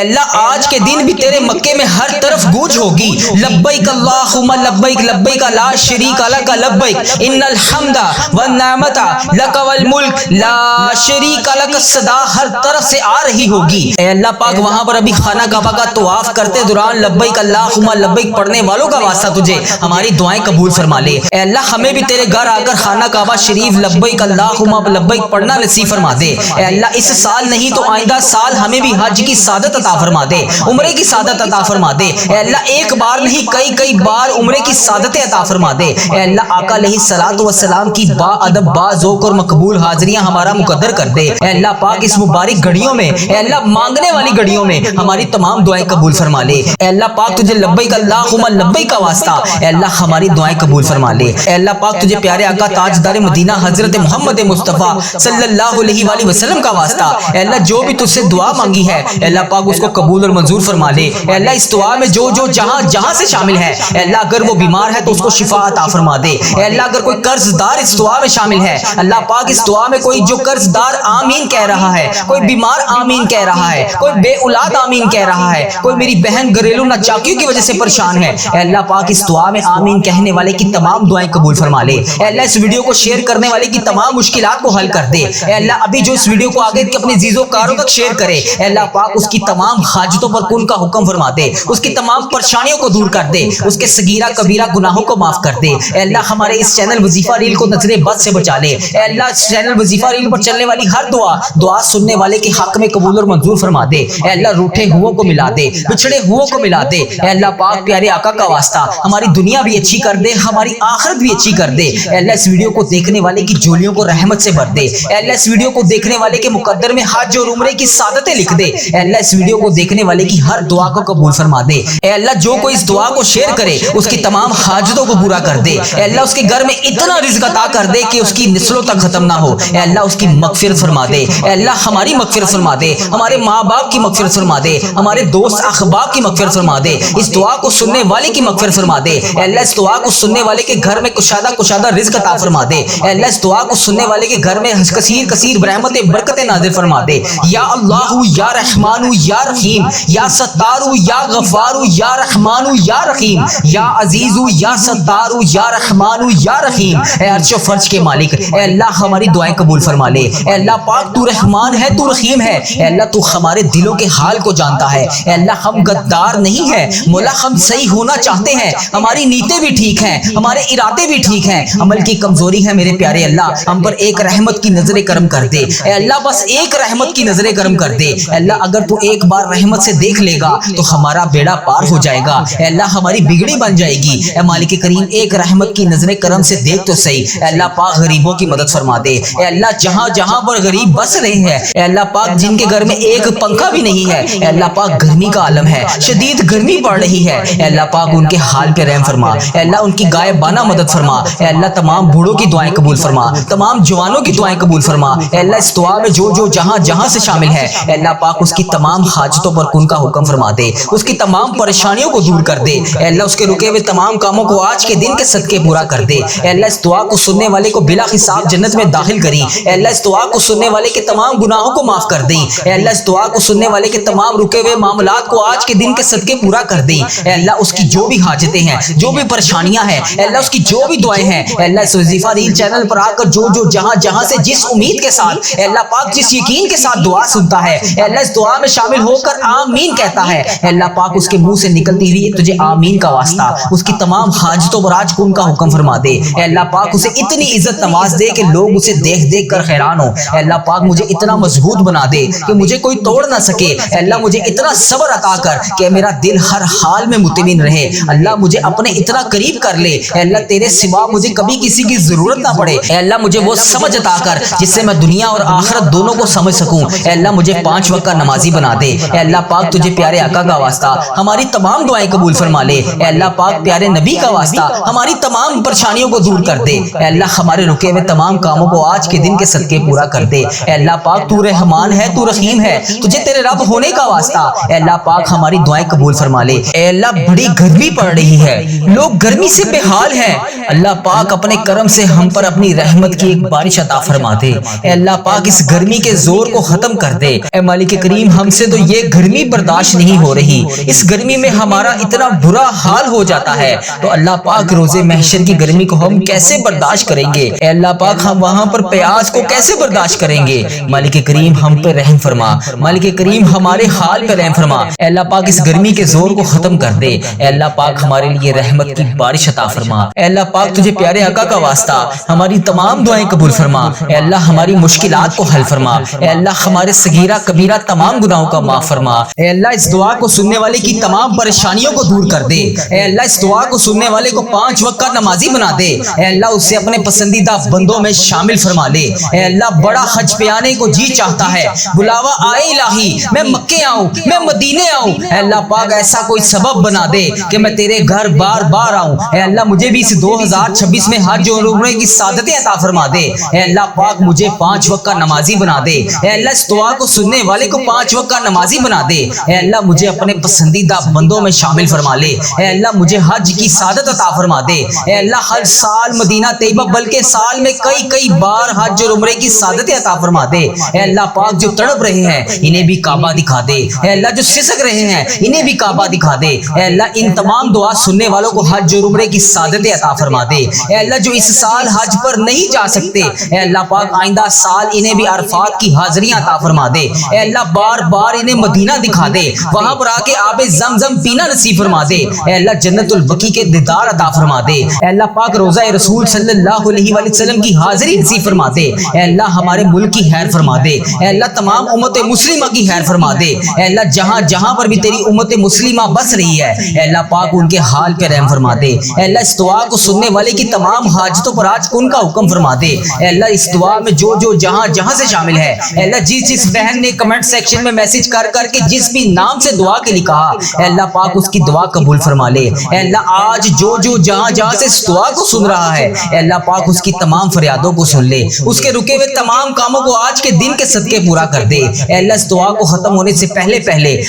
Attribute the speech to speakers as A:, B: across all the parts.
A: اللہ آج کے دن بھی تیرے مکے میں ہر طرف گونج ہوگی، لبیک اللہم لبیک لبیک لا شریک لک لبیک ان الحمد والنعمت لک والملک لا شریک لک، صدا ہر طرف سے آ رہی ہوگی۔ اے اللہ پاک وہاں پر ابھی خانہ کعبہ کا طواف کرتے دوران لبیک اللہم لبیک پڑھنے والوں کا واسطہ تجھے ہماری دعائیں قبول فرما لے۔ اے اللہ ہمیں بھی تیرے گھر آ کر خانہ کعبہ شریف لبیک اللہم لبیک پڑھنا نصیب فرما دے۔ اے اللہ اس سال نہیں تو آئندہ سال ہمیں بھی حج کی سعادت عطا فرما دے، عمرے کی سعادت عطا فرما دے۔ اے اللہ ایک بار نہیں کئی بار عمرے کی سعادت عطا فرما دے۔ اے اللہ آقا علیہ الصلوۃ والسلام کی با ادب با ذوق اور مقبول حاضریاں ہمارا مقدر کر دے۔ اے اللہ پاک اس مبارک گھڑیوں میں، اے اللہ مانگنے والی گھڑیوں میں ہماری تمام دعائیں قبول فرما لے۔ اے اللہ پاک تجھے لبیک اللہم لبیک کا واسطہ اے اللہ ہماری دعائیں قبول فرما لے۔ اے اللہ پاک تجھے پیارے آقا تاجدار مدینہ حضرت محمد مصطفیٰ صلی اللہ علیہ وآلہ وسلم کا واسطہ اے اللہ جو بھی تجھ سے دعا مانگی ہے اے اللہ پاک اس کو قبول اور منظور فرما لے۔ اے اللہ اس دعا میں جو جہاں سے شامل ہے اے اللہ اگر وہ بیمار ہے تو اس کو شفا عطا فرما دے۔ اے اللہ اگر کوئی قرض دار اس دعا میں شامل ہے اللہ پاک اس دعا میں کوئی جو قرض دار آمین کہہ رہا ہے، کوئی بیمار آمین کہہ رہا ہے، کوئی بے اولاد آمین کہہ رہا ہے، کوئی میری بہن گھریلو ناچاکیوں کی وجہ سے پریشان ہے اے اللہ پاک اس دعا میں آمین کہنے والے کی تمام دعائیں قبول فرما لے۔ اے اللہ اس ویڈیو کو شیئر کرنے والے کی تمام مشکلات کو حل کر دے۔ اے اللہ ابھی جو اس ویڈیو کو آگے اپنے عزیزوں کاروں تک شیئر کرے اے اللہ پاک اس کی تمام حاجتوں پر کن کا حکم فرما دے، اس کی تمام پریشانیوں کو دور کر دے، اس کے صغیرہ کبیرہ گناہوں کو معاف کر دے۔ اے اللہ ہمارے اس چینل وظیفہ ریل کو نظر بد سے بچا لے۔ اے اللہ اس چینل وظیفہ ریل پر چلنے والی ہر دعا سننے والے کے حق میں قبول اور منظور فرما دے۔ اے اللہ روٹھے ہوں کو ملا دے، بچھڑے ہوں کو ملا دے۔ اے اللہ پاک پیارے آقا کا واسطہ ہماری دنیا بھی اچھی کر دے، ہماری آخرت بھی اچھی کر دے۔ اے اللہ اس ویڈیو کو دیکھنے والے کی جھولیوں کو رحمت سے بھر دے۔ اے اللہ اس ویڈیو کو دیکھنے والے کے مقدر میں حج اور عمرے کی سعادتیں لکھ دے۔ اے اللہ اس ویڈیو کو دیکھنے والے کی ہر دعا کو قبول فرما دے۔ اے اللہ جو کوئی اس دعا کو شیئر کرے اس کی تمام حاجتوں کو پورا کر دے۔ اے اللہ اس کے گھر میں اتنا رزق عطا کر دے کہ اس کی نسلوں تک ختم نہ ہو۔ اے اللہ اس کی مغفرت فرما دے۔ اے اللہ ہماری مغفرت فرما دے، ہمارے ماں باپ کی مغفرت فرما دے، ہمارے دوست احباب کی مغفرت فرما دے، اس دعا کو سننے والے کی مغفرت فرما دے۔ اے اللہ اس دعا کو سننے والے کے گھر میں کشادہ رزق عطا فرما دے۔ اے اللہ اس دعا کو سننے والے کے گھر میں کثیر برحمت برکتیں نازل فرما دے۔ یا اللہ یا رحمان یا رحیم یا ستار یا غفار یا رحمان یا رحیم یا عزیز یا ستار یا رحمان یا رحیم۔ اے عرش و فرش کے مالک اے اللہ ہماری دعائیں قبول فرما لے۔ اے اللہ پاک تو رحمان ہے، تو رحیم ہے۔ اے اللہ تو ہمارے دلوں کے حال کو جانتا ہے۔ اے اللہ ہم غدار نہیں ہیں مولا، ہم صحیح ہونا چاہتے ہیں، ہماری نیتیں بھی ٹھیک ہیں، ہمارے ارادے بھی ٹھیک ہیں، عمل کی کمزوری ہے میرے پیارے اللہ، ہم پر ایک رحمت کی نظر کرم کر دے۔ اے اللہ بس ایک رحمت کی نظر کرم کر دے۔ اے اللہ اگر تو ایک بار رحمت سے دیکھ لے گا تو ہمارا بیڑا پار ہو جائے گا۔ اے اللہ ہماری بگڑی بن جائے گی۔ اے مالک کریم ایک رحمت کی نظر کرم سے دیکھ تو صحیح۔ اے اللہ پاک غریبوں کی مدد فرما دے۔ اے اللہ جہاں پر غریب بس رہے ہیں اے اللہ پاک جن کے گھر میں ایک پنکھا بھی نہیں ہے اے اللہ پاک گرمی کا عالم ہے، شدید گرمی پڑ رہی ہے اے اللہ پاک ان کے حال پہ رحم فرما۔ اے اللہ ان کی غائبانہ مدد فرما۔ اے اللہ تمام بوڑھوں کی دعائیں قبول فرما، تمام جوانوں کی دعائیں قبول فرما۔ اے اللہ اس دعا میں جو جہاں سے شامل ہے اے اللہ پاک اس کی تمام حاجتوں پر کن کا حکم فرما دے، اس کی تمام پریشانیوں کو دور کر دے۔ اے اللہ اس کے رکے ہوئے تمام کاموں کو آج کے دن کے صدقے پورا کر دے۔ اے اللہ اس دعا کو سننے والے کو بلا حساب جنت میں داخل کری۔ اے اللہ اس دعا کو سننے والے کے تمام گناہوں کو معاف کر دے۔ اے اللہ اس دعا کو سننے والے کے تمام رکے ہوئے معاملات کو آج کے دن کے صدقے پورا کر دے۔ اے اللہ اس کی جو بھی حاجتیں ہیں، جو بھی پریشانیاں ہیں اے اللہ اس کی جو بھی دعائیں ہیں اے اللہ اس وظیفہ ریل چینل پر آ کر جو جہاں سے جس امید کے ساتھ اے اللہ پاک جس یقین کے ساتھ دعا سنتا ہے اے اللہ اس دعا میں شامل ہو کر آمین کہتا ہے اے اللہ پاک اس کے منہ سے نکلتی ہوئی تجھے آمین کا واسطہ اس کی تمام حاجتوں پر آج کن کا حکم فرما دے۔ اے اللہ پاک اسے اتنی عزت نواز دے کہ لوگ اسے دیکھ کر حیران ہو۔ اے اللہ پاک مجھے اتنا مضبوط بنا دے کہ مجھے کوئی توڑ نہ سکے۔ اے اللہ مجھے اتنا صبر عطا کر کہ میرا دل ہر حال میں مطمئن رہے۔ اللہ مجھے اپنے اتنا قریب کر لے اے اللہ تیرے سوا مجھے کبھی کسی کی ضرورت نہ پڑے۔ اے اللہ مجھے وہ سمجھ عطا کر جس سے میں دنیا اور آخرت دونوں کو سمجھ سکوں۔ اے اللہ مجھے 5 وقت کا نمازی بنا دے۔ اے اللہ پاک تجھے پیارے آقا کا واسطہ ہماری تمام دعائیں قبول فرما لے۔ اے اللہ پاک پیارے نبی کا واسطہ ہماری تمام پریشانیوں کو دور کر دے۔ اے اللہ ہمارے رکے ہوئے تمام کاموں کو آج کے دن کے صدقے پورا کر دے۔ اے اللہ پاک تو رحمان ہے، تو رحیم ہے، تجھے تیرے رب ہونے کا واسطہ اے اللہ پاک ہماری دعائیں قبول فرما لے۔ اے اللہ بڑی گرمی پڑ رہی ہے، لوگ گرمی سے بے حال ہیں، اللہ پاک اپنے کرم سے ہم پر اپنی رحمت کی ایک بارش عطا فرما دے۔ اے اللہ پاک اس گرمی کے زور کو ختم کر دے۔ اے مالک کریم ہم سے تو یہ گرمی برداشت نہیں ہو رہی، اس گرمی میں ہمارا اتنا برا حال ہو جاتا ہے، تو اللہ پاک روز محشر کی گرمی کو ہم کیسے برداشت کریں گے؟ اے اللہ پاک ہم وہاں پر پیاس کو کیسے برداشت کریں گے؟ مالک کریم ہم پہ رحم فرما، مالک کریم ہمارے حال پہ رحم فرما۔ اے اللہ پاک اس گرمی کے زور کو ختم کر دے، اے اللہ پاک ہمارے لیے رحمت کی بارش عطا فرما۔ اے اللہ پاک تجھے پیارے آقا کا واسطہ ہماری تمام دعائیں قبول فرما، اے اللہ ہماری مشکلات کو حل فرما، اے اللہ ہمارے صغیرہ کبیرہ تمام گناہوں کا معاف فرما۔ اے اللہ اس دعا کو سننے والے کی تمام پریشانیوں کو دور کر دے، اے اللہ اس دعا کو سننے والے کو 5 وقت کا نمازی بنا دے، اے اللہ اسے اپنے پسندیدہ بندوں میں شامل فرما لے۔ اے اللہ بڑا حج پہ آنے کو جی چاہتا ہے، بلاوا آئے الہی میں مکے آؤں، میں مدینے آؤں، اے اللہ پاک ایسا کوئی سبب بنا دے کہ میں تیرے گھر بار بار آؤں۔ اے اللہ مجھے بھی اس 2026 میں حج اور عمرے کی سعادتیں عطا فرما دے۔ اے اللہ پاک مجھے 5 وقت کا نمازی بنا دے، اے اللہ اس دعا کو سننے والے کو 5 وقت کا نمازی بنا دے، اے اللہ مجھے اپنے پسندیدہ بندوں میں شامل فرما لے، اے اللہ مجھے حج کی سعادت عطا فرما دے، اے اللہ ہر سال مدینہ طیبہ بلکہ سال میں کئی بار حج اور عمرے کی سعادتیں عطا فرما دے۔ اے اللہ پاک جو تڑپ رہے ہیں انہیں بھی کعبہ دکھا دے، اے اللہ جو سسک رہے ہیں انہیں بھی کعبہ دکھا دے، اے اللہ ان تمام دعا سننے والوں کو حج اور عمرے کی سعادتیں عطا فرما دے۔ اے اللہ جو اس سال حج پر نہیں جا سکتے، اے اللہ پاک آئندہ سال انہیں بھی عرفات کی حاضریاں عطا فرما دے، اے اللہ بار بار انہیں مدینہ دکھا دے، وہاں پر آ کے آب زمزم پینا نصیب فرما دے، اے اللہ جنت البقیع کے دیدار عطا فرما دے، اے اللہ پاک روضہ رسول صلی اللہ علیہ وآلہ وسلم کی حاضری نصیب فرما دے، اے اللہ ہمارے ملک کی خیر فرما دے، اے اللہ تمام امت مسلمہ کی خیر فرما دے، اے اللہ جہاں جہاں پر بھی تیری امت مسلمہ بس رہی ہے، اے اللہ پاک ان کے حال پہ رحم فرما دے، اے اللہ اس دعا کو سننے والے کی تمام حاجتوں پر آج کن کا حکم فرما دے، اے اللہ اس دعا میں جو جہاں جہاں سے شامل ہے، اے اللہ جس بہن نے کمنٹ سیکشن میں میسج کر کے جس بھی نام سے دعا کے لیے کہا، اے اللہ پاک اس کی دعا قبول فرما لے، اے اللہ آج جو جہاں جہاں سے اس دعا کو سن رہا ہے، اے اللہ پاک اس کی تمام فریادوں کو سن لے، اس کے رکے ہوئے تمام کاموں کو آج کے دن کے صدقے پورا کر دے، اے اللہ اس دعا کو ختم ہونے سے پہلے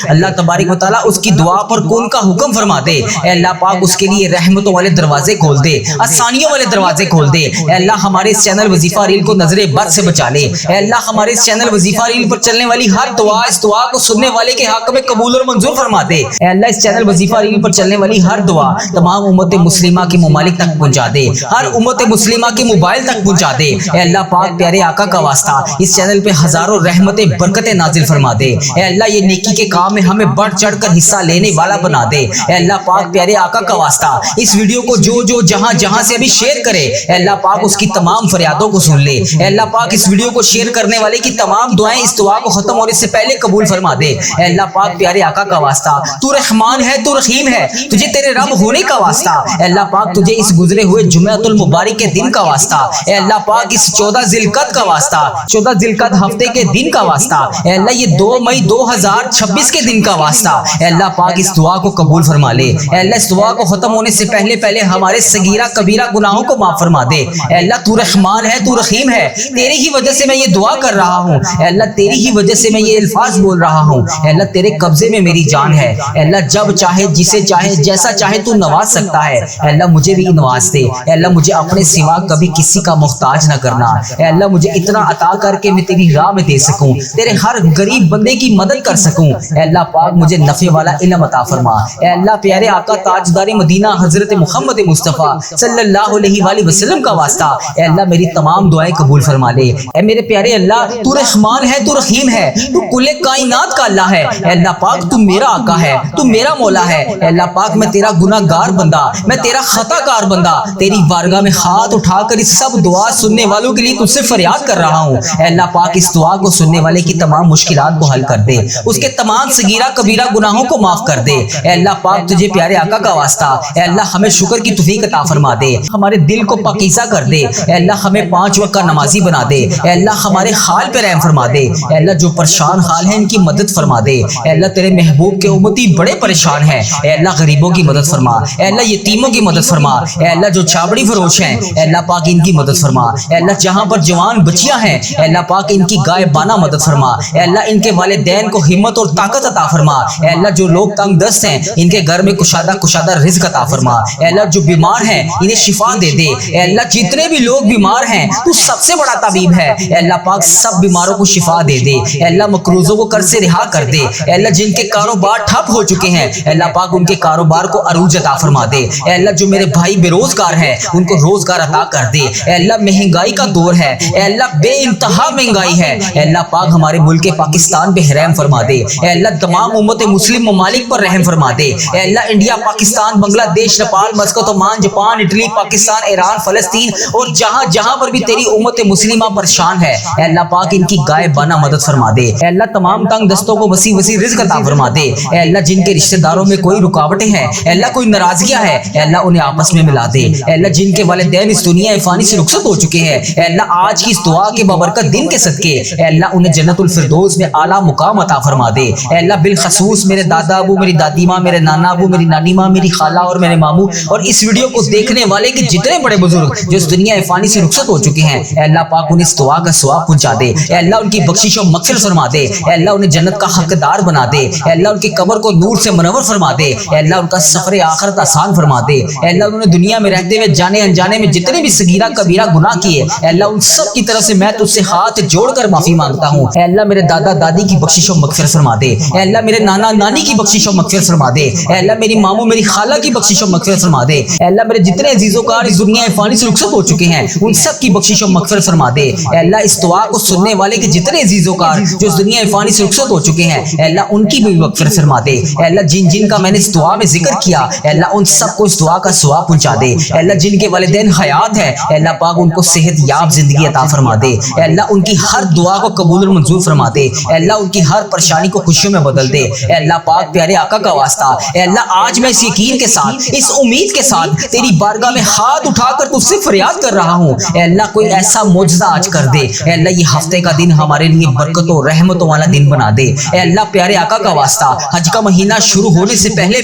A: اللہ تبارک و تعالیٰ اس کی دعا پر کن کا حکم فرما دے، اے اللہ پاک اس کے لیے رحمتوں والے دروازے کھول دے، آسانیوں والے دروازے کھول دے، اے اللہ ہمارے اس چینل وظیفہ ریل کو نظر بد سے بچا لے، اے اللہ ہمارے اس چینل وظیفہ ریل پر چلنے والی ہر دعا اس دعا کو سننے والے کے حق میں قبول اور منظور فرما دے، اے اللہ اس چینل وظیفہ ریل پر چلنے والی ہر دعا تمام امت مسلمہ کے ممالک تک پہنچا دے، ہر امت مسلمہ کے موبائل تک پہنچا دے، اے اللہ پاک پیارے آقا کا واسطہ اس چینل پہ ہزاروں رحمتیں برکتیں نازل فرما دے، اے اللہ یہ نیکی کے کام میں ہمیں بڑھ چڑھ کر حصہ لینے والا بنا دے، اے اللہ پاک پیارے آقا کا واسطہ اس ویڈیو کو جو جہاں سے ابھی شیئر کرے، اے اللہ پاک اس کی تمام فریادوں کو سن لے، اے اللہ پاک اس ویڈیو کو شیئر کرنے والے کی تمام دعائیں اس دعا کو ختم ہونے سے پہلے قبول فرما دے، اے اللہ پاک پیارے آقا کا واسطہ تو رحمان ہے، تو رحیم ہے، تجھے تیرے رب ہونے کا واسطہ، اے اللہ پاک تجھے اس گزرے ہوئے جمعۃ المبارک کے دن کا واسطہ، اے اللہ پاک اس 14 ذی القعدہ کا واسطہ، 14 ذی القعدہ ہفتے کے دن کا واسطہ، اے اللہ یہ 2 مئی 2026 کے دن کا واسطہ، اے اللہ پاک اس دعا کو قبول فرما لے، اے اللہ اس دعا کو ختم ہونے سے پہلے ہمارے صغیرہ کبیرہ گناہوں کو معاف فرما دے، اے اللہ تو رحمان ہے، تو رحیم ہے، تیرے ہی وجہ سے میں یہ دعا کر رہا ہوں، اے اللہ تیری ہی وجہ سے میں یہ الفاظ بول رہا ہوں، اے اللہ تیرے قبضے میں میری جان ہے، اے اللہ جب چاہے جسے چاہے جیسا چاہے تو نواز سکتا ہے، اے اللہ مجھے بھی نواز دے، اے اللہ مجھے اپنے سوا کبھی کسی کا محتاج نہ کرنا، اے اللہ مجھے اتنا عطا کر کے میں تیری راہ میں دے سکوں، تیرے ہر غریب بندے کی مدد کر سکوں، اے اللہ پاک مجھے نفع والا علم عطا فرما، اے اللہ پیارے آقا تاجدار مدینہ حضرت محمد مصطفیٰ صلی اللہ علیہ وآلہ وسلم کا واسطہ، اے اللہ میری تمام دعائیں قبول فرما لے، اے میرے پیارے اللہ تو رحمان ہے، تو رحیم ہے، تو کل کائنات کا اللہ ہے، اے اللہ پاک تو میرا آقا ہے، تو میرا مولا ہے، اے اللہ پاک میں تیرا گناہ گار بندہ، میں تیرا خطا کار بندہ تیری بارگاہ میں ہاتھ اٹھا کر اس سب دعا سننے والوں کے لیے تجھ سے فریاد کر رہا ہوں، اے اللہ پاک اس دعا کو سننے والے کی تمام مشکلات کو حل کر دے، اس کے تمام صغیرہ کبیرہ گناہوں کو معاف کر دے، اے اللہ پاک تجھے پیارے آقا کا واسطہ، اے اللہ ہمیں شکر کی توفیق عطا فرما دے، ہمارے دل کو پاکیزہ کر دے، اے اللہ ہمیں 5 وقت کا نمازی بنا دے، اے اللہ ہمارے حال پہ رحم فرما دے، اے اللہ جو پریشان حال ہیں ان کی مدد فرما دے، اے اللہ تیرے محبوب کے امتی بڑے پریشان ہیں، اے اللہ غریبوں کی مدد فرما، اے اللہ یتیموں کی مدد فرما، اے اللہ جو چھاپڑی فروش ہیں اے اللہ پاک ان کی مدد فرما، اے اللہ جہاں پر جوان بچیاں ہیں اے اللہ پاک ان کی غائبانہ مدد فرما، اے اللہ ان کے والدین کو ہمت اور طاقت عطا فرما، اے اللہ جو لوگ تنگ دست ہیں ان کے گھر میں کشادہ رزق عطا فرما، اے اللہ جو بیمار ہیں انہیں شفا دے دے، اے اللہ جتنے بھی لوگ بیمار ہیں تو سب سے بڑا طبیب ہے، اے اللہ پاک سب بیماروں کو شفا دے دے، اے اللہ مقروضوں کو قرض سے رہا کر دے۔ اے اللہ جن کے کاروبار ٹھپ ہو چکے ہیں اے اللہ پاک ان کے کاروبار کو عروج عطا فرما دے۔ اے اللہ جو میرے بھائی بے روزگار ہیں ان کو روزگار عطا کر دے۔ اے اللہ مہنگائی کا دور ہے، اے اللہ بے انتہا مہنگائی ہے، اے اللہ پاک ہمارے ملک پاکستان پہ رحم فرما دے۔ اے اللہ تمام امت مسلم ممالک پر رحم فرما دے۔ اے اللہ انڈیا، پاکستان، بنگلہ دیش، Nepal, Muscat, Oman, Japan, Italy, Pakistan, Iran, فلسطین اور جہاں جہاں پر بھی تیری امت مسلمہ پریشان ہے اے اللہ پاک ان کی غائبانہ مدد فرما دے۔ اے اللہ تمام تنگ دستوں کو وسیع وسیع رزق عطا فرما دے۔ اے اللہ جن کے رشتہ داروں میں کوئی رکاوٹیں ہیں اے اللہ کوئی ناراضگیاں ہیں اے اللہ انہیں آپس میں ملا دے۔ اے اللہ جن کے والدین اس دنیا فانی سے رخصت ہو چکے ہیں اے اللہ آج کی اس دعا کے بابرکت دن کے صدقے اے اللہ انہیں جنت الفردوس میں اعلیٰ مقام عطا فرما دے۔ اے اللہ بالخصوص میرے دادا ابو، میری دادی ماں، میرے نانا ابو، میری نانی ماں، میری خالہ اور میرے ماموں اور اس ویڈیو کو دیکھنے والے کے جتنے بڑے بزرگ جو اس دنیا فانی سے رخصت ہو چکے ہیں اے اللہ پاک انہیں اس دعا کا ثواب پہنچا دے۔ اے اللہ ان کی بخشش و مغفرت فرما دے۔ اے اللہ انہیں جنت کا حقدار بنا دے۔ اے اللہ ان کی قبر کو نور سے منور فرما دے۔ اے اللہ ان کا سفر آخرت آسان فرما دے۔ اے اللہ انہوں نے دنیا میں رہتے ہوئے جانے انجانے میں جتنے بھی صغیرہ کبیرہ گناہ کیے اے اللہ ان سب کی طرف سے میں تجھ سے ہاتھ جوڑ کر معافی مانگتا ہوں۔ اے اللہ میرے دادا دادی کی بخشش و مغفرت فرما دے۔ اے اللہ میرے نانا نانی کی بخشش و مغفرت فرما دے۔ اے اللہ میری ماموں میری خالہ کی بخشش و مغفرت فرما دے۔ اے اللہ میرے جتنے عزیز و کار اس دنیا فانی سے رخصت ہو چکے ہیں ان سب کی بخشش و مغفرت فرما دے۔ اے اللہ اس دعا کو سننے والے کے جتنے عزیز و کار جو اس دنیا فانی سے رخصت ہو چکے ہیں اے اللہ ان کی بھی مغفرت فرما دے۔ اے اللہ جن جن کا میں نے اس دعا میں ذکر کیا اے اللہ ان سب کو اس دعا کا ثواب پہنچا دے۔ اے اللہ جن کے والدین حیات ہیں اے اللہ پاک ان کو صحت یاب زندگی عطا فرما دے۔ اے اللہ ان کی ہر دعا کو قبول اور منظور فرما دے۔ اے اللہ ان کی ہر پریشانی کو خوشیوں میں بدل دے۔ اے اللہ پاک پیارے آقا کا واسطہ اے اللہ آج میں اس یقین کے ساتھ اس امید کے ساتھ تیری بارگاہ میں ہاتھ اٹھا کر تجھ سے فریاد کر رہا ہوں اے اللہ کوئی ایسا معجزہ آج کر دے۔ اے اللہ یہ ہفتے کا دن ہمارے لیے برکت و رحمتوں والا دن بنا دے۔ اے اللہ پیارے آقا کا واسطہ حج کا مہینہ شروع ہونے سے پہلے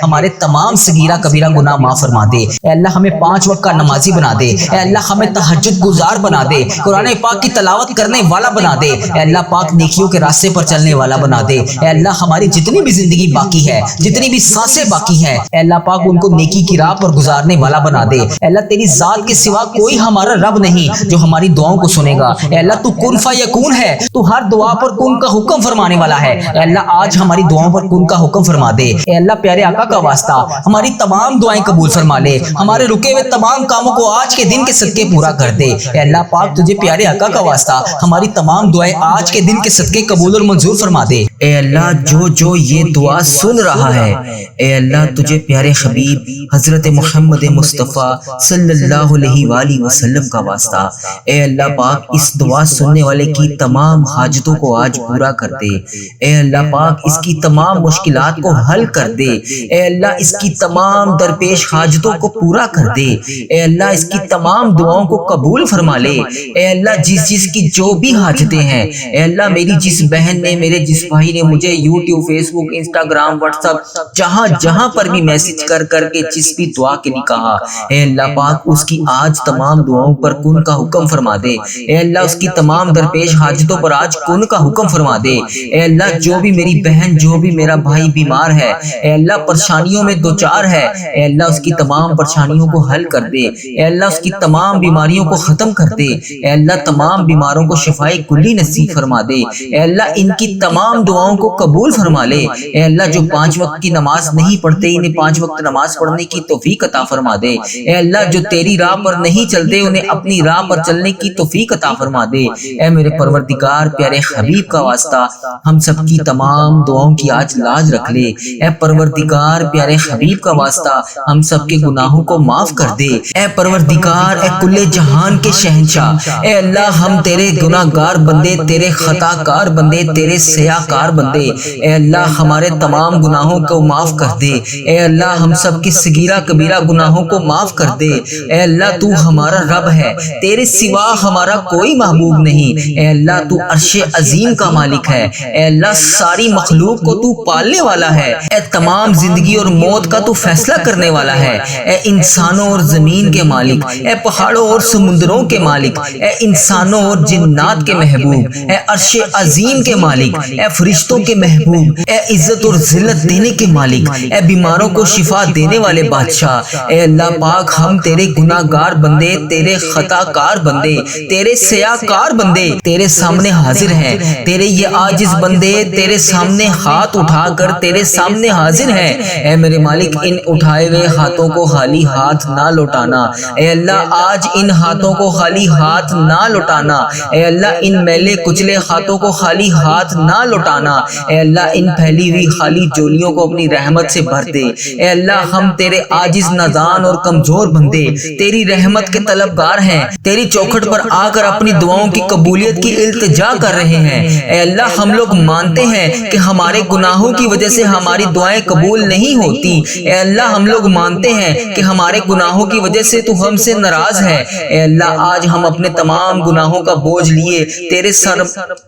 A: ہمارے تمام صغیرہ کبیرہ گناہ معاف فرما دے۔ اے اللہ ہمیں 5 وقت کا نمازی بنا دے۔ اے اللہ ہمیں تہجد گزار بنا دے، قرآن پاک کی تلاوت کرنے والا بنا دے۔ اے اللہ پاک نیکیوں کے راستے پر چلنے والا بنا دے۔ اے اللہ ہماری جتنی بھی زندگی باقی ہے جتنی بھی سانسیں باقی ہیں اے اللہ پاک ان کو نیکی کی راہ پر گزارنے والا بنا دے۔ اے اللہ تیری ذات کے سوا کوئی ہمارا رب نہیں جو ہماری دعاؤں کو سنے گا۔ اے اللہ تو کن فیکون ہے، تو ہر دعا پر کن کا حکم فرمانے والا ہے۔ اے اللہ آج ہماری دعاؤں پر کن کا حکم فرما دے۔ اے اللہ پیارے آقا کا واسطہ ہماری تمام دعائیں قبول فرما لے، ہمارے رکے ہوئے تمام کاموں کو آج کے دن کے صدقے پورا کر دے۔ اے اللہ پاک تجھے پیارے آقا کا واسطہ ہماری تمام دعائیں آج کے دن کے صدقے قبول اور منظور فرما دے۔
B: اے اللہ جو یہ دعا سن رہا ہے اے اللہ تجھے پیارے حبیب حضرت محمد مصطفیٰ صلی اللہ علیہ وآلہ وسلم کا واسطہ اے اللہ پاک اس دعا سننے والے کی تمام حاجتوں کو آج پورا کر دے۔ اے اللہ پاک اس کی تمام مشکلات کو حل کر دے۔ اے اللہ اس کی تمام درپیش حاجتوں کو پورا کر دے۔ اے اللہ اس کی تمام دعاؤں کو قبول فرما لے۔ اے اللہ جس کی جو بھی حاجتیں ہیں اے اللہ میری جس بہن نے میرے جس بھائی نے مجھے یوٹیوب فیس بک انسٹاگرام واٹس ایپ جہاں پر بھی میسج کر کے جس بھی دعا کے لیے کہا اے اللہ پاک اس کی آج تمام دعاؤں پر کن کا حکم فرما دے۔ اے اللہ اس کی تمام درپیش حاجتوں پر آج کن کا حکم فرما دے۔ اے اللہ جو بھی میری بہن جو بھی میرا بھائی بیمار ہے اے اللہ پریشانیوں میں دوچار ہے اے اللہ اس کی تمام پریشانیوں کو حل کر دے۔ اے اللہ اس کی تمام بیماریوں کو ختم کر دے۔ اے اللہ تمام بیماروں کو شفائے کلی نصیب فرما دے۔ اے اللہ ان کی تمام دعاؤں کو قبول فرما لے۔ اے اللہ جو 5 وقت کی نماز نہیں پڑھتے انہیں 5 وقت نماز پڑھنے کی توفیق عطا فرما دے۔ اے اللہ جو تیری راہ پر نہیں چلتے انہیں اپنی راہ پر چلنے کی توفیق عطا فرما دے۔ اے میرے پروردگار پیارے حبیب کا واسطہ ہم سب کی تمام دعاؤں کی آج لاج رکھ لے۔ اے پروردگار پیارے حبیب کا واسطہ ہم سب کے گناہوں کو معاف کر دے۔ اے پروردگار اے کل جہان کے شہنشاہ اے اللہ ہم تیرے گناہ گار بندے تیرے خطا کار بندے تیرے سیاہ کار بندے اے اللہ ہمارے تمام گناہوں کو معاف کر دے۔ اے اللہ ہم سب کی صغیرہ کبیرہ گناہوں کو معاف کر دے۔ اے اللہ تو ہمارا رب ہے، تیرے سوا ہمارا کوئی محبوب نہیں۔ اے اللہ تو عرش عظیم کا مالک ہے۔ اے اللہ ساری مخلوق کو تو پالنے والا ہے۔ اے تمام زندگی اور موت کا تو فیصلہ کرنے والا ہے۔ اے انسانوں اور زمین کے مالک، اے پہاڑوں اور سمندروں کے مالک، اے انسانوں اور جنات کے محبوب، اے عرش عظیم کے مالک، اے فرشتوں کے محبوب، اے عزت اور ذلت دینے کے مالک، اے بیماروں کو شفا دینے والے بادشاہ۔ اے اللہ پاک ہم تیرے گناہ گار بندے تیرے خطا کار بندے تیرے سیاہ کار بندے تیرے سامنے حاضر ہیں۔ تیرے یہ آج عاجز بندے تیرے سامنے ہاتھ اٹھا کر تیرے سامنے حاضر ہیں۔ اے میرے مالک ان اٹھائے ہوئے ہاتھوں کو خالی ہاتھ نہ لوٹانا۔ اے اللہ آج ان ہاتھوں کو خالی ہاتھ نہ لوٹانا۔ اے اللہ ان میلے کچلے ہاتھوں کو خالی ہاتھ نہ لوٹانا۔ اے اللہ ان پھیلی ہوئی خالی جولیوں کو اپنی رحمت سے بھر دے۔ اے اللہ ہم تیرے عاجز نادان اور کمزور بندے تیری رحمت کے طلبگار ہیں، تیری چوکھٹ پر آ کر اپنی دعاؤں کی قبولیت کی التجا کر رہے ہیں۔ اے اللہ ہم لوگ مانتے ہیں کہ ہمارے گناہوں کی وجہ سے ہماری دعائیں قبول نہیں ہوتی۔ اے اللہ ہم لوگ مانتے ہیں کہ ہمارے گناہوں کی وجہ سے تو ہم سے ناراض ہے۔ اے اللہ آج ہم اپنے تمام گناہوں کا بوجھ لیے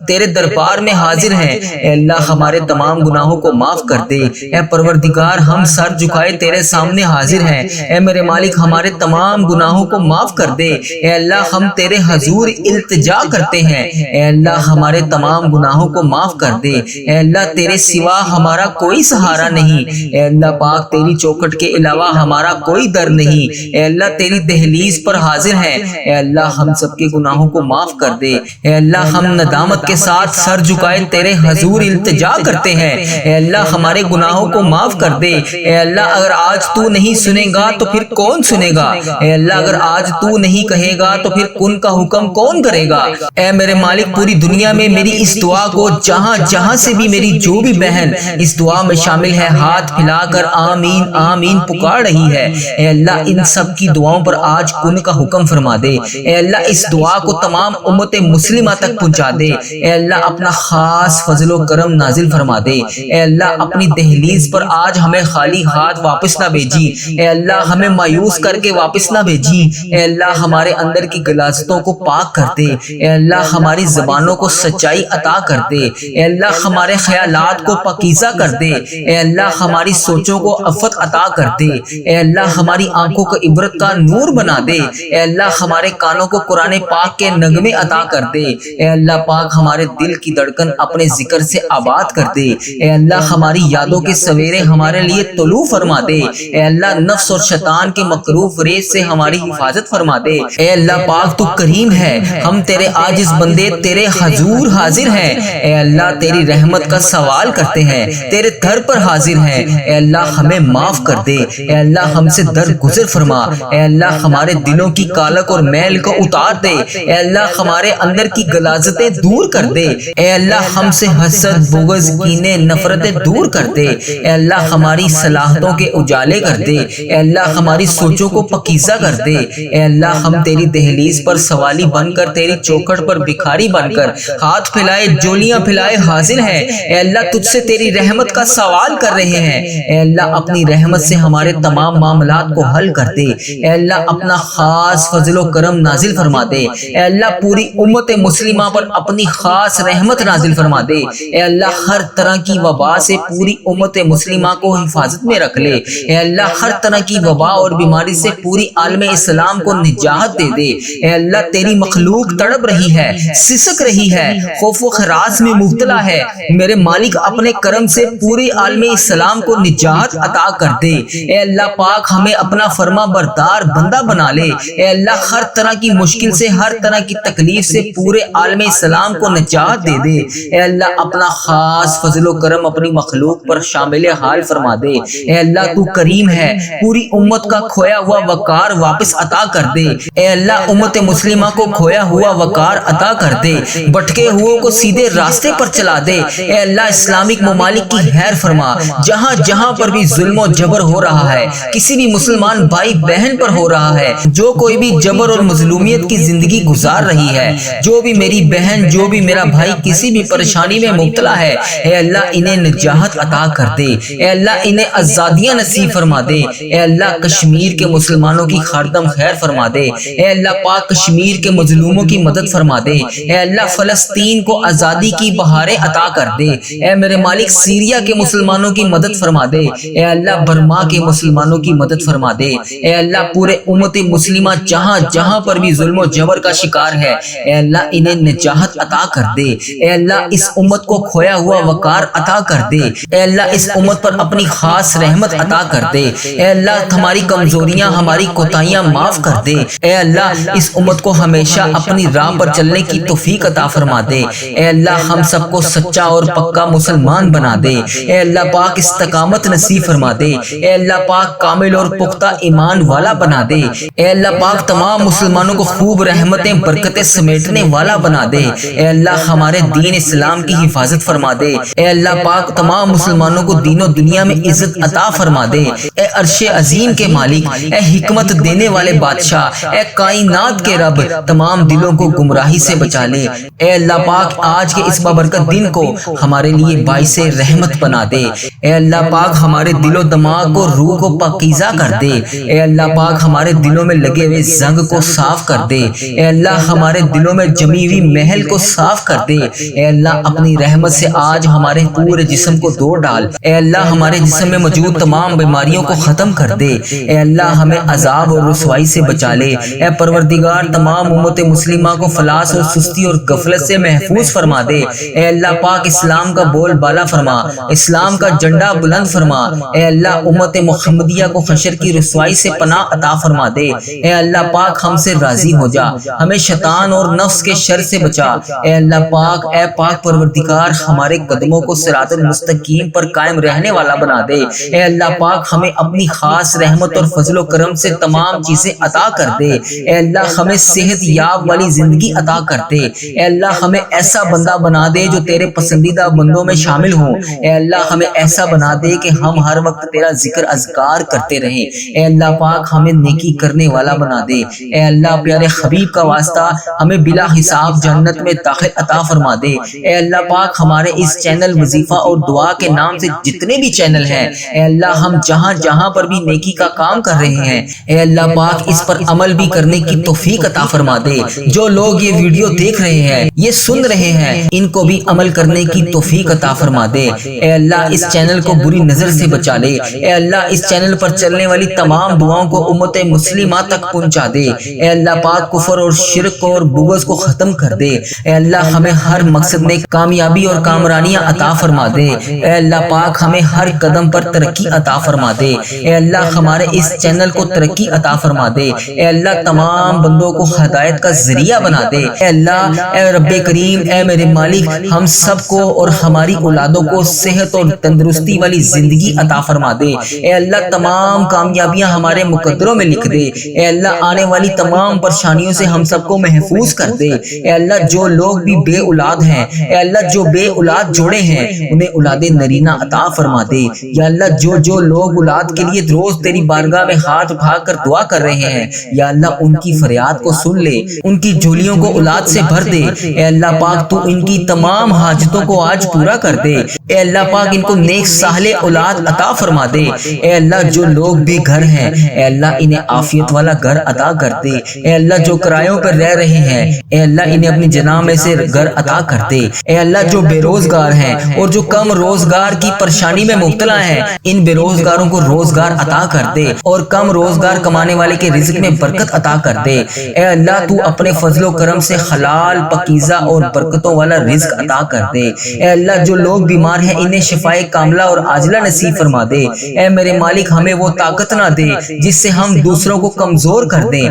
B: تیرے دربار میں حاضر ہیں۔ اے اللہ ہمارے تمام گناہوں کو معاف کر دے۔ اے پروردگار ہم سر جھکائے تیرے سامنے حاضر ہیں۔ اے میرے مالک ہمارے تمام گناہوں کو معاف کر دے۔ اے اللہ ہم تیرے حضور التجا کرتے ہیں۔ اے اللہ ہمارے تمام گناہوں کو معاف کر دے۔ اے اللہ تیرے سوا ہمارا کوئی سہارا نہیں۔ اے اللہ پاک تیری چوکھٹ کے علاوہ ہمارا کوئی در نہیں۔ اے اللہ تیری دہلیز پر حاضر ہیں۔ اے اللہ ہم سب کے گناہوں کو معاف کر دے۔ اے اللہ ہم ندامت کے ساتھ سر جھکائے تیرے حضور التجا کرتے ہیں۔ اے اللہ ہمارے گناہوں کو معاف کر دے۔ اے اللہ اگر آج تو نہیں سنے گا تو پھر کون سنے گا؟ اے اللہ اگر آج تو نہیں کہے گا تو پھر کن کا حکم کون کرے گا؟ اے میرے مالک پوری دنیا میں میری اس دعا کو جہاں جہاں سے بھی میری جو بھی بہن اس دعا میں شامل ہے ہاتھ پھیلا کر آمین آمین پکار رہی ہے، اے اللہ ان سب کی دعاؤں پر آج کن کا حکم فرما دے۔ اے اللہ اس دعا کو تمام امت مسلمہ تک پہنچا دے۔ اے اللہ اپنا خاص فضل و کرم نازل فرما دے۔ اے اللہ اپنی دہلیز پر آج ہمیں خالی ہاتھ واپس نہ بھیجی۔ اے اللہ ہمیں مایوس کر کے واپس نہ بھیجی۔ اے اللہ ہمارے اندر کی غلاظتوں کو پاک کر دے۔ اے اللہ ہماری زبانوں کو سچائی عطا کر دے۔ اے اللہ ہمارے خیالات کو پاکیزہ کر دے۔ اے اللہ ہماری سوچوں کو عفت عطا کر دے۔ اے اللہ ہماری آنکھوں کو عبرت کا نور بنا دے۔ اے اللہ ہمارے کانوں کو قرآن پاک کے نغمے عطا کر دے۔ اے اللہ پاک ہمارے دل کی دھڑکن اپنے ذکر سے آباد کر دے۔ اے اللہ ہماری یادوں کے سویرے ہمارے لیے طلوع فرما دے۔ اے اللہ نفس اور شیطان کے مکروہ ریس سے ہماری حفاظت فرما دے۔ اے اللہ پاک تو کریم ہے، ہم تیرے عاجز بندے تیرے حضور حاضر ہیں۔ اے اللہ تیری رحمت کا سوال کرتے ہیں، تیرے در پر حاضر ہیں۔ اے اللہ ہمیں معاف کر دے۔ اے اللہ ہم سے درگزر فرما۔ اے اللہ ہمارے دلوں کی کالک اور میل کو اتار دے۔ اے اللہ ہمارے اندر کی غلاظتیں دور کر دے۔ اے اللہ ہم سے حسد بغض کینے نفرتیں دور کر دے۔ اے اللہ ہماری صلاحتوں کے اجالے کر دے۔ اے اللہ ہماری سوچوں کو پاکیزہ کر دے۔ اے اللہ ہم تیری دہلیز پر سوالی بن کر تیری چوکھٹ پر بھکاری بن کر ہاتھ پھیلائے جولیاں پھیلائے حاضر ہیں۔ اے اللہ تجھ سے تیری رحمت کا سوال کر رہے ہیں۔ اے اللہ اپنی رحمت سے ہمارے تمام معاملات کو حل کر دے۔ اے اللہ اپنا خاص فضل و کرم نازل فرما دے۔ اے اللہ پوری امت مسلمہ پر اپنی خاص رحمت نازل فرما دے۔ اے اللہ ہر طرح کی وبا سے پوری امت مسلمہ کو حفاظت میں رکھ لے۔ اے اللہ ہر طرح کی وبا اور بیماری سے پوری عالم اسلام کو نجات دے دے۔ اے اللہ تیری مخلوق تڑپ رہی ہے، سسک رہی ہے، خوف و خراس میں مبتلا ہے۔ میرے مالک اپنے کرم سے پوری عالم اسلام کو نجات عطا کر دے۔ اے اللہ پاک ہمیں اپنا فرما بردار بندہ بنا لے۔ اے اللہ ہر طرح کی مشکل سے ہر طرح کی تکلیف سے پورے عالم اسلام کو نجات دے دے۔ اے اللہ اپنا خاص فضل و کرم اپنی مخلوق پر شامل حال فرما دے۔ اے اللہ تو کریم ہے، پوری امت کا کھویا ہوا وقار واپس عطا کر دے۔ اے اللہ امت مسلمہ کو کھویا ہوا وقار عطا کر دے، بھٹکے ہوئوں کو سیدھے راستے پر چلا دے۔ اے اللہ اسلامک ممالک کی خیر فرما، جہاں جہاں پر بھی ظلم و جبر ہو رہا ہے، کسی بھی مسلمان بھائی بہن پر ہو رہا ہے، جو کوئی بھی جبر اور مظلومیت کی زندگی گزار رہی ہے، جو بھی میری بہن جو بھی میرا بھائی کسی بھی پریشانی میں مبتلا ہے، اے اللہ انہیں نجات عطا کر دے۔ اے اللہ انہیں آزادیاں نصیب فرما دے۔ اے اللہ کشمیر کے مسلمانوں کی خاردم خیر فرما دے۔ اے اللہ پاک کشمیر کے مظلوموں کی مدد فرما دے۔ اے اللہ فلسطین کو آزادی کی بہاریں عطا کر دے۔ اے میرے مالک سیریا کے مسلمانوں کی مدد فرما دے۔ اے اللہ برما کے مسلمانوں کی مدد فرما دے۔ اے اللہ پورے امت مسلمہ جہاں جہاں پر بھی ظلم و جبر کا شکار ہے، اے اللہ انہیں نجات عطا کر دے۔ اے اللہ اس امت کو کھویا ہوا وقار عطا کر دے۔ اے اللہ اس امت پر اپنی خاص رحمت عطا کر دے۔ اے اللہ ہماری کمزوریاں ہماری کوتاہیاں معاف کر دے۔ اے اللہ اس امت کو ہمیشہ اپنی راہ پر چلنے کی توفیق عطا فرما دے۔ اے اللہ ہم ہم سب کو سچا اور پکا مسلمان بنا دے۔ اے اللہ پاک استقامت نصیب فرما دے۔ اے اللہ پاک کامل اور پختہ ایمان والا بنا دے۔ اے اللہ پاک تمام مسلمانوں کو خوب رحمتیں برکتیں سمیٹنے والا بنا دے۔ اے اللہ ہمارے دین اسلام کی حفاظت فرما دے۔ اے اللہ پاک تمام مسلمانوں کو دین و دنیا میں عزت عطا فرما دے۔ اے عرش عظیم کے مالک، اے حکمت دینے والے بادشاہ، اے کائنات کے رب، تمام دلوں کو گمراہی سے بچا لے۔ اے اللہ پاک آج کے اس بابرکت دن کو ہمارے لیے باعث رحمت بنا دے۔ اے اللہ پاک ہمارے دل و دماغ کو روح کو پاکیزہ کر دے۔ اے اللہ پاک ہمارے دلوں میں لگے ہوئے زنگ کو صاف کر دے۔ اے اللہ ہمارے دلوں میں جمی ہوئی محل کو صاف کر دے۔ اے اللہ اپنی رحمت سے آج ہمارے پورے جسم کو دھو ڈال۔ اے اللہ ہمارے جسم میں موجود تمام بیماریوں کو ختم کر دے۔ اے اللہ ہمیں عذاب اور رسوائی سے بچا لے۔ اے پروردگار تمام امت مسلمہ کو فلاس اور سستی اور غفلت سے محفوظ فرما دے۔ اے اللہ پاک اسلام کا بول بالا فرما، اسلام کا جھنڈا بلند فرما۔ اے اللہ امت محمدیہ کو حشر کی رسوائی سے پناہ عطا فرما دے۔ اے اللہ پاک ہم سے راضی ہو جا، ہمیں شیطان اور نفس کے شر سے بچا۔ اے اللہ پاک، اے پاک پروردگار ہمارے قدموں کو صراط المستقیم پر قائم رہنے والا بنا دے۔ اے اللہ پاک ہمیں اپنی خاص رحمت اور فضل و کرم سے تمام چیزیں عطا کر دے۔ اے اللہ ہمیں صحت یاب والی زندگی عطا کر دے۔ اے اللہ ہمیں ایسا بندہ بنا دے جو تیرے پسندیدہ بندوں میں شامل ہوں۔ اے اللہ ہمیں ایسا بنا دے کہ ہم ہر وقت تیرا ذکر اذکار کرتے رہیں۔ اے اللہ پاک ہمیں نیکی کرنے والا بنا دے۔ اے اللہ پیارے حبیب کا واسطہ ہمیں بلا حساب جنت میں داخل عطا فرما دے۔ اے اللہ پاک ہمارے اس چینل وظیفہ اور دعا کے نام سے جتنے بھی چینل ہیں، اے اللہ ہم جہاں جہاں پر بھی نیکی کا کام کر رہے ہیں، اے اللہ پاک اس پر عمل بھی کرنے کی توفیق عطا فرما دے۔ جو لوگ یہ ویڈیو دیکھ رہے ہیں، یہ سن رہے ہیں، ان کو بھی عمل کرنے کی توفیق عطا فرما دے۔ اے اللہ اس چینل کو بری نظر سے بچا لے۔ اے اللہ اس چینل پر چلنے والی تمام دعاؤں کو امت مسلمہ تک پہنچا دے۔ اے اللہ پاک کفر اور شرک اور بغض کو ختم کر دے۔ اے اللہ ہمیں ہر مقصد میں کامیابی اور کامرانیاں عطا فرما دے۔ اے اللہ پاک ہمیں ہر قدم پر ترقی عطا فرما دے۔ اے اللہ ہمارے اس چینل کو ترقی عطا فرما دے۔ اے اللہ تمام بندوں کو ہدایت کا ذریعہ بنا دے۔ اے اللہ، اے رب کریم، اے میرے مالک، ہم سب کو اور ہماری اولادوں کو صحت اور تندرستی والی زندگی عطا فرما دے۔ اے اللہ تمام کامیابیاں ہمارے مقدروں میں لکھ دے۔ اے اللہ آنے والی تمام پریشانیوں سے ہم سب کو محفوظ کر دے۔ اے اللہ جو لوگ بھی بے اولاد ہیں، اے اللہ جو بے اولاد جوڑے ہیں، انہیں اولاد نرینہ عطا فرما دے۔ یا اللہ جو لوگ اولاد کے لیے روز تیری بارگاہ میں ہاتھ اٹھا کر دعا کر رہے ہیں، یا اللہ ان کی فریاد کو سن لے، ان کی جھولیوں کو اولاد سے بھر دے۔ اے اللہ پاک تو ان کی تمام حاجتوں کو آج پورا کر دے۔ اے اللہ پاک ان کو نیک صالح اولاد عطا فرما دے۔ اے اللہ جو لوگ بے گھر ہیں، اے اللہ انہیں عافیت والا گھر عطا کر دے۔ اے اللہ جو کرایوں پر رہ رہے ہیں، اے اللہ انہیں اپنی جناح میں سے گھر عطا کر دے۔ اے اللہ جو بے روزگار ہیں اور جو کم روزگار کی پریشانی میں مبتلا ہیں، ان بے روزگاروں کو روزگار عطا کر دے اور کم روزگار کمانے والے کے رزق میں برکت عطا کر دے۔ اے اللہ تو اپنے فضل و کرم سے حلال پاکیزہ اور برکتوں والا رزق عطا کر دے۔ اے اللہ جو لوگ بیمار ہیں انہیں شفائے کاملہ اور عاجلہ نصیب فرما دے۔ اے میرے مالک ہمیں وہ طاقت نہ دے جس سے ہم دوسروں کو کمزور کر دیں۔